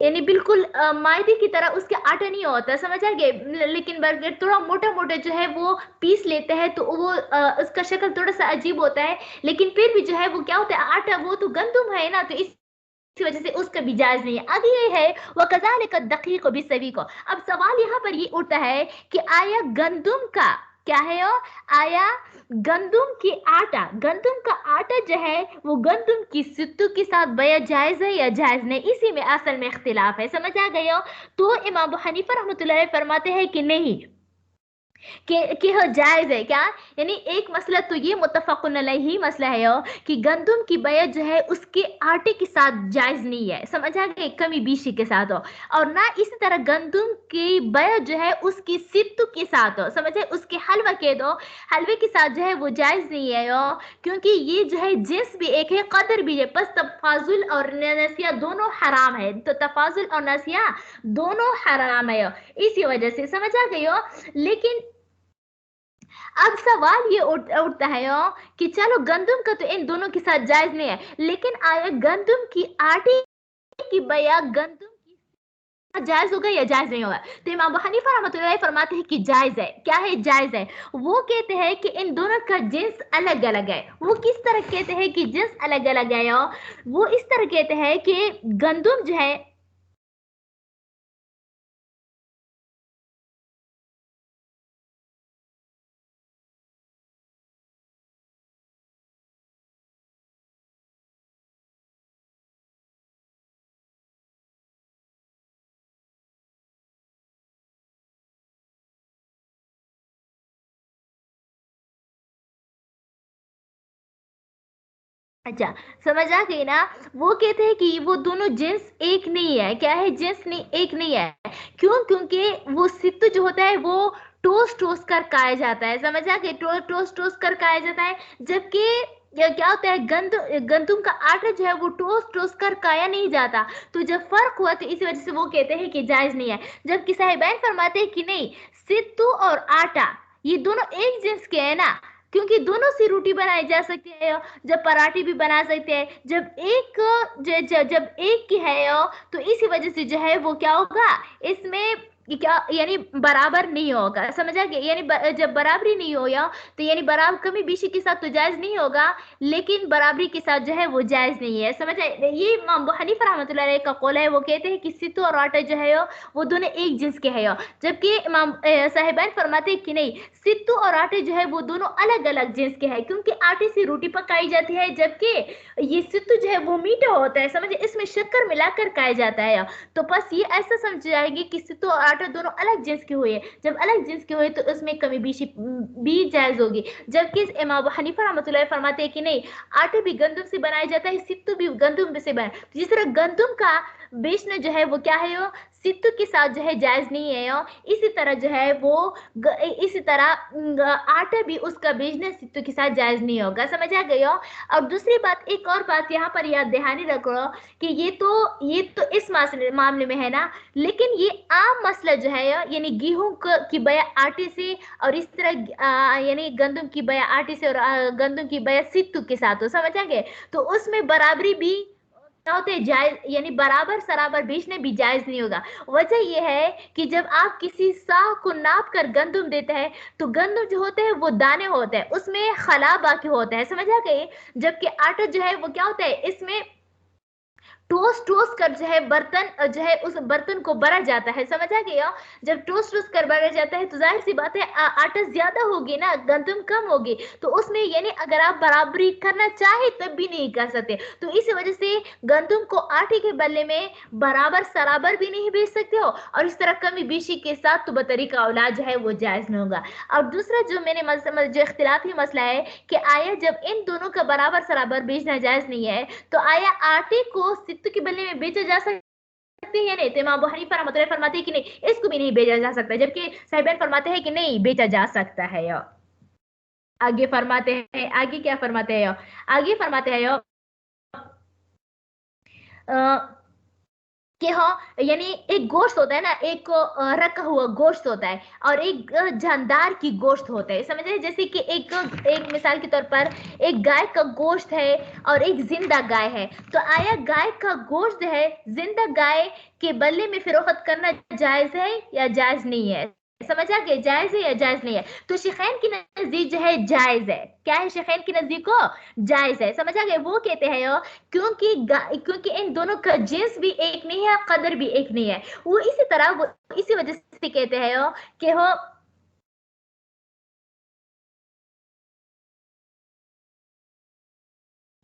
یعنی بالکل مائدے کی طرح اس کے آٹا نہیں ہوتا, سمجھا گیا, لیکن برگر تھوڑا موٹا جو ہے وہ پیس لیتے ہیں, تو وہ اس کا شکل تھوڑا سا عجیب ہوتا ہے, لیکن پھر بھی جو ہے وہ کیا ہوتا ہے آٹا, وہ تو گندم ہے نا, تو اس وجہ سے اس کا بھی جائز نہیں ہے. آگے یہ ہے وَكَذَلِكَ الدَّقِيقُ بِالسَّبِيقُ. اب سوال یہاں پر یہ اٹھتا ہے کہ آیا گندم کا کیا ہے آیا گندم کا آٹا جو ہے وہ گندم کی ستو کے ساتھ بیع جائز ہے یا جائز نہیں, اسی میں اصل میں اختلاف ہے, سمجھا گیا. تو امام ابو حنیفہ رحمۃ اللہ علیہ فرماتے ہیں کہ نہیں, کہ جائز ہے. کیا یعنی ایک مسئلہ تو یہ متفقن علیہ مسئلہ ہے کہ گندم کی بیع جو ہے اس کے آٹے کے ساتھ جائز نہیں ہے, سمجھا گیا, کمی بیشی کے ساتھ ہو, اور نہ اسی طرح گندم کی بیع جو ہے اس کی ستو کے ساتھ ہو, سمجھے, اس کے حلوے کے ساتھ جو ہے وہ جائز نہیں ہے, کیونکہ یہ جو ہے جنس بھی ایک ہے قدر بھی ہے, بس تفاضل اور نسیہ دونوں حرام ہے, تو تفاضل اور نسیہ دونوں حرام ہے, اسی وجہ سے, سمجھا گیا. لیکن اب سوال یہ اٹھتا ہے کہ چلو گندم کا تو ان دونوں کے ساتھ جائز نہیں ہے, لیکن آیا گندم کی آٹے کی بیع گندم کی جائز ہوگا یا جائز نہیں ہوگا؟ تو امام ابو حنیفہ رحمۃ اللہ علیہ فرماتے ہیں کہ جائز ہے. کیا ہے جائز ہے؟ وہ کہتے ہیں کہ ان دونوں کا جنس الگ الگ ہے. وہ کس طرح کہتے ہیں کہ جنس الگ الگ ہے؟ وہ اس طرح کہتے ہیں کہ گندم جو ہے اچھا سمجھ آ گئی نا. وہ کہتے ہیں کہ وہ دونوں جنس ایک نہیں ہے. کیا ہے؟ جنس نہیں ایک نہیں ہے. کیوں؟ کیونکہ وہ ست جو ہوتا ہے وہ टोस्ट टोस्ट कर खाया जाता है, समझ आ गए, टोस्ट टोस्ट कर खाया जाता है, जबकि क्या होता है गंदुम का आटा जो है वो टोस्ट टोस्ट कर खाया नहीं जाता। तो जब फर्क हुआ तो इसी वजह से वो कहते हैं कि जायज नहीं है, जबकि साहिबान फरमाते हैं कि नहीं, सित्तू और आटा ये दोनों एक जिन्स के हैं ना, क्योंकि दोनों से रोटी बनाई जा सकती है, जब पराठे भी बना सकते हैं, जब एक की है तो इसी वजह से जो है वो क्या होगा, इसमें क्या यानी बराबर नहीं होगा, समझ आ गया, यानी जब बराबरी नहीं होगा तो यानी बराबर कमी बेशी के साथ तो जायज नहीं होगा, लेकिन बराबरी के साथ जो है वो जायज नहीं है, समझ आए। ये इमाम अबू हनीफा रहमतुल्लाह अलैह का कौल है, वो कहते हैं कि सित्तू और आटा जो है वो दोनों एक जिन्स के है, जबकि इमाम साहिबान फरमाते हैं कि नहीं, सित्तू और आटे जो है वो दोनों अलग अलग जिन्स के हैं, क्योंकि आटे से रोटी पकाई जाती है, जबकि ये सित्तू जो है वो मीठा होता है, समझे, इसमें शक्कर मिलाकर खाया जाता है। तो बस ये ऐसा समझ जाएगी कि सित्तू और आटा दोनों अलग जिन्स के हुए, जब अलग जिन्स के हुए तो उसमें कमी बेशी भी जायज होगी, जबकि इमाम अबू हनीफा रहमतुल्लाह अलैह फरमाते हैं कि नहीं, आटे भी गंदुम से बनाया जाता है, सित्तू भी गंदुम से बना, जिस तरह गंदुम का बेचना जो है वो क्या है, सित्तू के साथ जो है जायज नहीं है, इसी तरह जो है वो इसी तरह आटा भी उसका बेचना सित्तू के साथ जायज नहीं होगा, समझ आ गई हो। और दूसरी बात, एक और बात यहाँ पर याद दहानी रखो कि ये तो इस मामले में है ना, लेकिन ये आम मसला जो है यानी गेहूं की बया आटे से और इस तरह यानी गंदम की बया आटे से और गंदम की बया सित्तू के साथ हो, समझ आ गए, तो उसमें बराबरी भी क्या होते हैं, जायज यानी बराबर सराबर बेचने भी जायज नहीं होगा। वजह यह है कि जब आप किसी साह को नाप कर गंदम देते हैं तो गंदम जो होते हैं वो दाने होते हैं, उसमें खला बाकी होता है, समझ आ गए, जबकि आटा जो है वो क्या होता है, इसमें टोस्ट कर जो है बर्तन जो है उस बर्तन को भरा जाता है, समझ आ गया, जब टोस्ट कर भरा जाता है तो जाहिर सी बात है आटा ज्यादा होगी ना, गंदम कम होगी, तो उसमें यानी अगर आप बराबरी करना चाहे तब भी नहीं कर सकते, तो इस वजह से गंदम को आटे के बदले में बराबर सराबर भी नहीं बेच सकते हो, और इस तरह कमी बेशी के साथ तो बतरीका औलाद जो है वो जायज नहीं होगा। और दूसरा जो मैंने जो इख्तिलाफी मसला है कि आया जब इन दोनों का बराबर सराबर बेचना जायज नहीं है तो आया आटे को सित्तू के बदले में बेचा जा सकते हैं, नहीं, तो इमाम अबू हनीफा रहमतुल्लाह अलैह फरमाते हैं कि नहीं, इसको भी नहीं बेचा जा सकता, जबकि साहिबान फरमाते हैं कि नहीं, बेचा जा सकता है। आगे फरमाते हैं, आगे क्या फरमाते हैं, आगे फरमाते हैं कि हाँ यानी एक गोश्त होता है ना, एक रखा हुआ गोश्त होता है और एक जानदार की गोश्त होता है, समझ रहे, जैसे कि एक मिसाल के तौर पर एक गाय का गोश्त है और एक जिंदा गाय है, तो आया गाय का गोश्त है जिंदा गाय के बदले में फरोख्त करना जायज है या जायज नहीं है, समझ आ गए, जायज है या जायज नहीं है, तो शेखैन की नजदीक जो है जायज है, क्या है शेखैन की नजदीक को जायज है, समझ आ गए, वो कहते हैं क्योंकि इन दोनों का जिन्स भी एक नहीं है, कदर भी एक नहीं है, वो इसी तरह वो इसी वजह से कहते हैं कि हो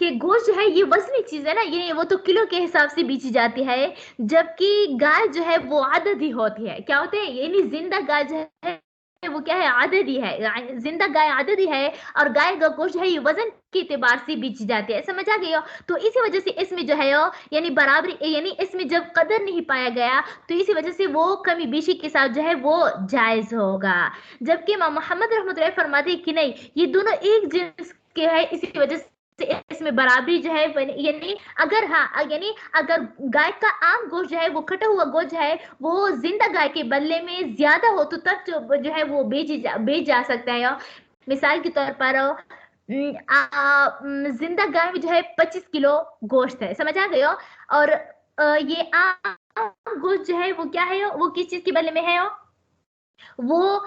कि गोश्त जो है ये वजनी चीज है ना, ये वो तो किलो के हिसाब से बेची जाती है, जबकि गाय जो है वो आददी होती है, क्या होते हैं, यानी जिंदा गाय जो है वो क्या है, आददी है, जिंदा गाय आददी है, और गाय का गोश्त है ये वजन के एतबार से बेची जाती है, समझ आ गई हो, तो इसी वजह से इसमें जो है यानी बराबरी यानी इसमें जब कदर नहीं पाया गया तो इसी वजह से वो कमी बेशी के साथ जो है वो जायज होगा, जबकि इमाम मोहम्मद रहमतुल्लाह अलैह फरमाते हैं कि नहीं, ये दोनों एक जिन्स के है, इसी वजह से इसमें बराबरी जो है यानी अगर हाँ यानी अगर गाय का आम गोश्त जो है वो कटा हुआ गोश्त है वो जिंदा गाय के बदले में ज्यादा हो तो तब जो है वो बेच जा सकता है, मिसाल के तौर पर जिंदा गाय में जो है 25 किलो गोश्त है, समझ आ गए हो, और ये आम गोश्त जो है वो क्या है, वो किस चीज के बदले में है, वो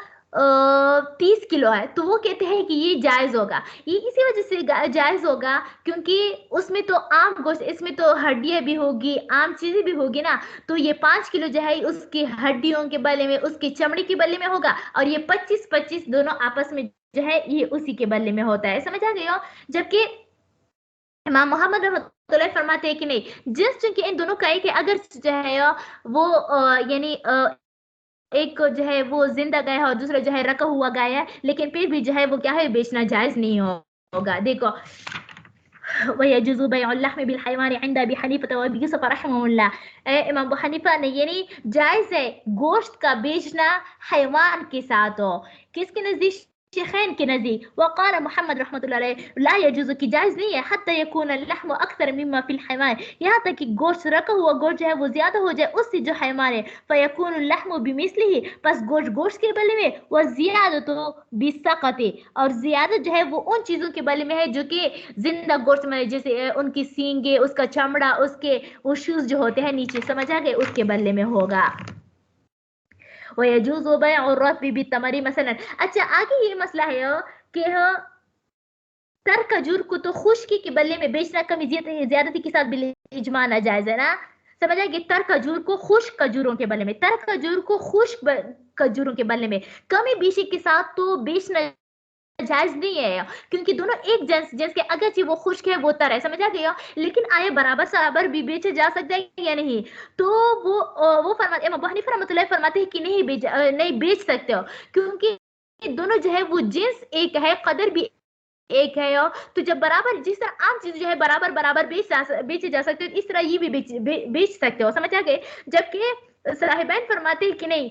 30 किलो है, तो वो कहते हैं कि ये जायज होगा, ये इसी वजह से जायज होगा क्योंकि उसमें तो आम गोश्त, इसमें तो हड्डियां भी होगी, आम चीजें भी होगी ना, तो ये 5 किलो जो है उसकी हड्डियों के बदले में, उसकी चमड़ी के बदले में होगा, और ये 25-25 दोनों आपस में जो है ये उसी के बदले में होता है, समझ आ गई हो, जबकि इमाम मोहम्मद रहमतुल्लाह फरमाते हैं कि नहीं, जिस चूंकि इन दोनों का एक है, अगर जो है वो यानी एक जो है वो जिंदा गाय है और दूसरा जो है रखा हुआ गाय है, लेकिन फिर भी जो है वो क्या है बेचना जायज नहीं होगा। देखो ويجوز بيع اللحم بالحيوان عند ابی حنیفہ و ابی یوسف رحمہ اللہ. امام ابو حنیفہ نے یعنی جائز ہے گوشت کا بیچنا حیوان کے ساتھ ہو. کس کے نزدیک؟ شیخین کے نزدیک. وقال محمد رحمۃ اللہ علیہ لا يجوز کی جائز نہیں ہے حتى يكون اللحم اکثر مما في الحيوان، یہاں تک کہ گوشت رکھا ہوا گوشت جو ہے وہ زیادہ ہو جائے اس سے جو حیوان ہے. فيكون اللحم بمثله، پس گوشت کے بدلے میں، والزیادۃ بالسقط، اور زیادہ جو ہے وہ ان چیزوں کے بدلے میں ہے جو کہ زندہ گوشت میں، جیسے ان کی سینگیں، اس کا چمڑا، اس کے وہ شوز جو ہوتے ہیں نیچے، سمجھا گئے، اس کے بدلے میں ہوگا. ويجوز بيع الرطب بالتمر مثلا. اچھا آگے یہ مسئلہ ہے کہ تر کھجور کو تو خشکی کے بدلے میں بیچنا کمی زیادتی کے ساتھ بالاجماع ناجائز ہے نا. سمجھا کہ تر کھجور کو خشک کھجوروں کے بدلے میں، تر کھجور کو خشک کھجوروں کے بدلے میں کمی بیشی کے ساتھ تو بیچنا جائز نہیں ہے، کیونکہ دونوں ایک جنس کے اگرچہ وہ خشک ہے وہ تر ہے، سمجھا گیا، لیکن آیا برابر برابر بھی بیچے جا سکتا ہے یا نہیں؟ تو وہ فرماتے، امام ابو حنیفہ رحمۃ اللہ فرماتے ہیں کہ نہیں بیچ سکتے ہو، کیونکہ دونوں جو ہے وہ جنس ایک ہے، قدر بھی ایک ہے. تو جب برابر، جس طرح عام چیز جو ہے برابر بیچے جا سکتے ہو، اس طرح یہ بھی بیچ سکتے ہو، سمجھا گئے. جبکہ صاحبین فرماتے ہیں کہ نہیں،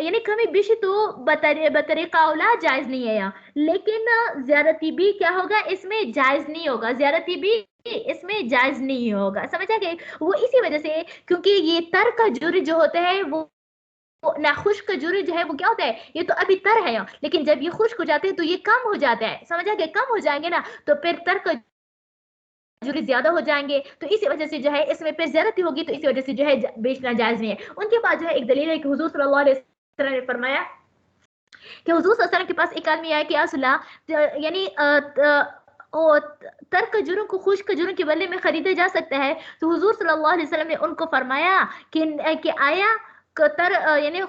یعنی کمی بیشی تو بطریقہ اولا جائز نہیں ہے، لیکن زیادتی بھی کیا ہوگا اس میں جائز نہیں ہوگا، زیادتی بھی اس میں جائز نہیں ہوگا، سمجھا گئے. وہ اسی وجہ سے کیونکہ یہ تر کھجور جو ہوتے ہیں وہ نہ خشک کھجور جو ہے وہ کیا ہوتا ہے، یہ تو ابھی تر ہے، لیکن جب یہ خشک ہو جاتے ہیں تو یہ کم ہو جاتا ہے، سمجھا گیا، کم ہو جائیں گے نا تو پھر تر کھجور زیادہ ہو جائیں گے، تو اسی وجہ سے جو ہے اس میں پھر زیادتی ہوگی، تو اسی وجہ سے جو ہے بیچنا جائز نہیں ہے. ان کے پاس جو ہے ایک دلیل ہے کہ حضور صلی اللہ علیہ وسلم نے فرمایا کہ حضور صلی اللہ علیہ وسلم کے پاس ایک آدمی آیا کہ یا رسول اللہ، یعنی تر کھجوروں کو خشک کھجوروں کے بدلے میں خریدا جا سکتا ہے؟ تو حضور صلی اللہ علیہ وسلم نے ان کو فرمایا کہ آیا یعنی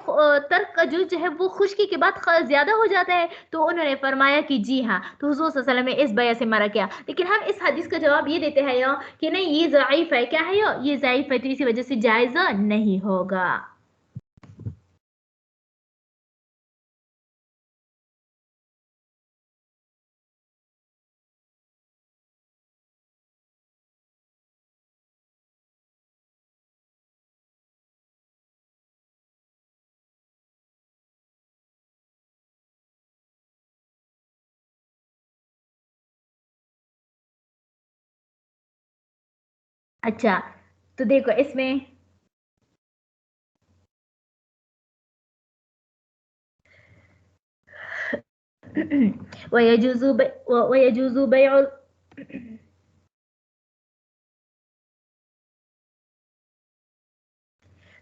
تر کھجور جو ہے وہ خشکی کے بعد زیادہ ہو جاتا ہے؟ تو انہوں نے فرمایا کہ جی ہاں. تو حضور صلی اللہ علیہ وسلم نے اس بیع سے منع کیا. لیکن ہم اس حدیث کا جواب یہ دیتے ہیں کہ نہیں، یہ ضعیف ہے. کیا ہے یہ ضعیف ہے، تو اسی وجہ سے جائز نہیں ہوگا. اچھا تو دیکھو اس میں ويجوز بيع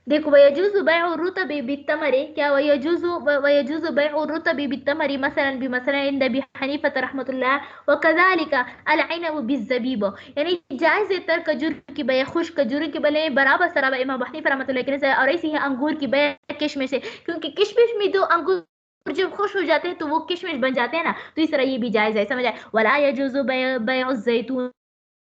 دیکھو ويجوز بيع الرطب بالتمر، کیا ويجوز بيع الرطب بالتمر مثلا عند ابي حنيفة رحمة الله، وكذلك العنب بالزبيب. یعنی جائز ہے تر کھجور کی بیع خشک کھجور کے بدلے برابر سرابر امام ابو حنیفہ رحمۃ اللہ کے، اور ایسی ہے انگور کی بیع کشمش سے، کیونکہ کشمش میں تو انگور جب خوش ہو جاتے ہیں تو وہ کشمش بن جاتے ہیں نا، تو اس طرح یہ بھی جائز ہے، سمجھا. ولا يجوز بيع الزيتون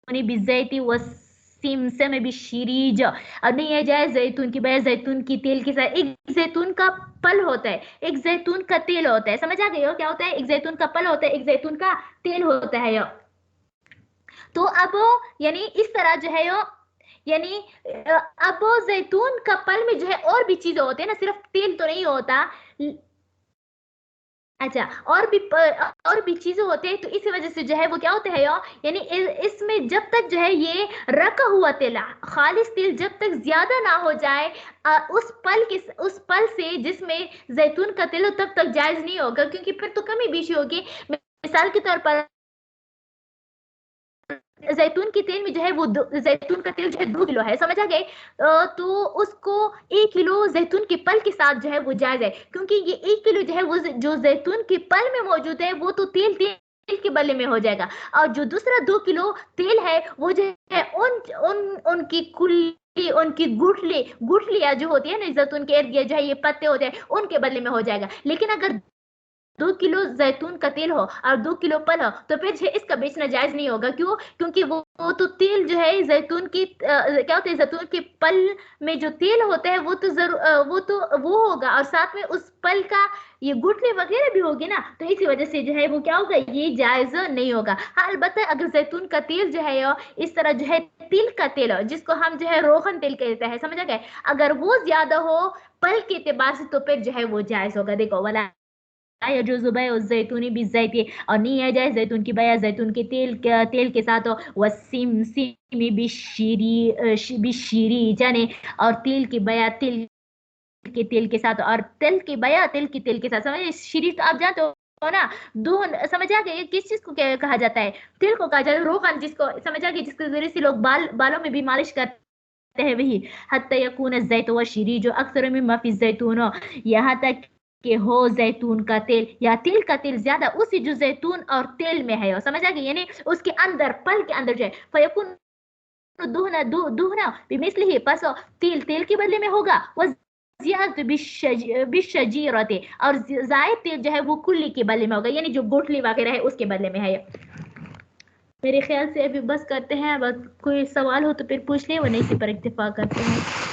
بالزيت والسمسم بالشريج، اور نہیں ہے جائز زیتون کی بیع زیتون کی تیل کے ساتھ. ایک زیتون کا پل ہوتا ہے، ایک زیتون کا تیل ہوتا ہے، سمجھ آ گئی ہو کیا ہوتا ہے؟ ایک زیتون کا پل ہوتا ہے، ایک زیتون کا تیل ہوتا ہے. تو اب یعنی اس طرح جو ہے یعنی اب زیتون کا پل میں جو ہے اور بھی چیزیں ہوتے ہیں نا، صرف تیل تو نہیں ہوتا. اچھا اور بھی چیزیں ہوتے ہیں، تو اسی وجہ سے جو ہے وہ کیا ہوتا ہے یعنی اس میں جب تک جو ہے یہ رکھا ہوا تیل، خالص تیل جب تک زیادہ نہ ہو جائے اس پل سے جس میں زیتون کا تیل ہو، تب تک جائز نہیں ہوگا، کیونکہ پھر تو کمی بیشی ہوگی. مثال کے طور پر زیتون کے تیل میں جو ہے وہ زیتون کا تیل جو ہے 2 کلو ہے، سمجھا گئے، تو اس کو 1 کلو زیتون کے پل کے ساتھ جو ہے وہ جائز ہے، کیونکہ یہ 1 کلو جو ہے وہ جو زیتون کے پل میں موجود ہے وہ تو تیل کے بدلے میں ہو جائے گا، اور جو دوسرا 2 کلو تیل ہے وہ جو ہے ان کی کلی، ان کی گٹھلیاں جو ہوتی ہے نا زیتون کے ارد گرد جو ہے یہ پتے ہوتے ہیں ان کے بدلے میں ہو جائے گا. لیکن اگر 2 किलो जैतून का तेल हो और 2 किलो पल हो तो फिर जो है इसका बेचना जायज नहीं होगा. क्यों? क्योंकि वो तो तेल जो है जैतून की क्या होता है, जैतून के पल में जो तेल होता है वो तो वो होगा और साथ में उस पल का ये गुठली वगैरह भी होगी ना, तो इसी वजह से जो है वो क्या होगा, ये जायज नहीं होगा. हाँ अलबत्ता अगर जैतून का तेल जो है इस तरह जो है तिल का तेल हो जिसको हम जो है रोगन तेल कहते हैं, समझ गए, अगर वो ज्यादा हो पल के एतबार से तो फिर जो है वो जायज होगा. देखो वाला यजुज़ु बैउ ज़ैतूनी बिज़्ज़ैती, और नहीं है जाए जैतून की बया जैतून के तेल के साथ हो, वसिमसिमी बिशीरी जाने, और तिल की बया तिल के तेल के साथ, और तिल की बया तिल की तेल के साथ. समझे, शीरी तो आप जानते हो ना, दून समझ आ गए किस चीज को कहा जाता है, तिल को कहा जाता है, रोगन जिसको समझ आ गया जिसके जरिए से लोग बालों में भी मालिश करते हैं, वही हत्ता यकून ज़ैतु व शीरी जो अक्सर में माफी जैतून हो, यहाँ तक कि हो जैतून का तेल या तिल का तेल ज्यादा उसी जो जैतून और तेल में है, समझ आ गई, यानी उसके अंदर पल के अंदर जो है फयकुन दुहना दुहना बिमिसली ही पसो तेल के बदले में होगा, वह जियाद बिशजीरते, और जायद तेल जो है वो कुल्ली के बदले में होगा, यानी जो गुठली वगैरह है उसके बदले में है. मेरे ख्याल से अभी बस करते हैं, अब कोई सवाल हो तो फिर पूछ ले, वो नहीं से पर इत्तेफाक करते हैं.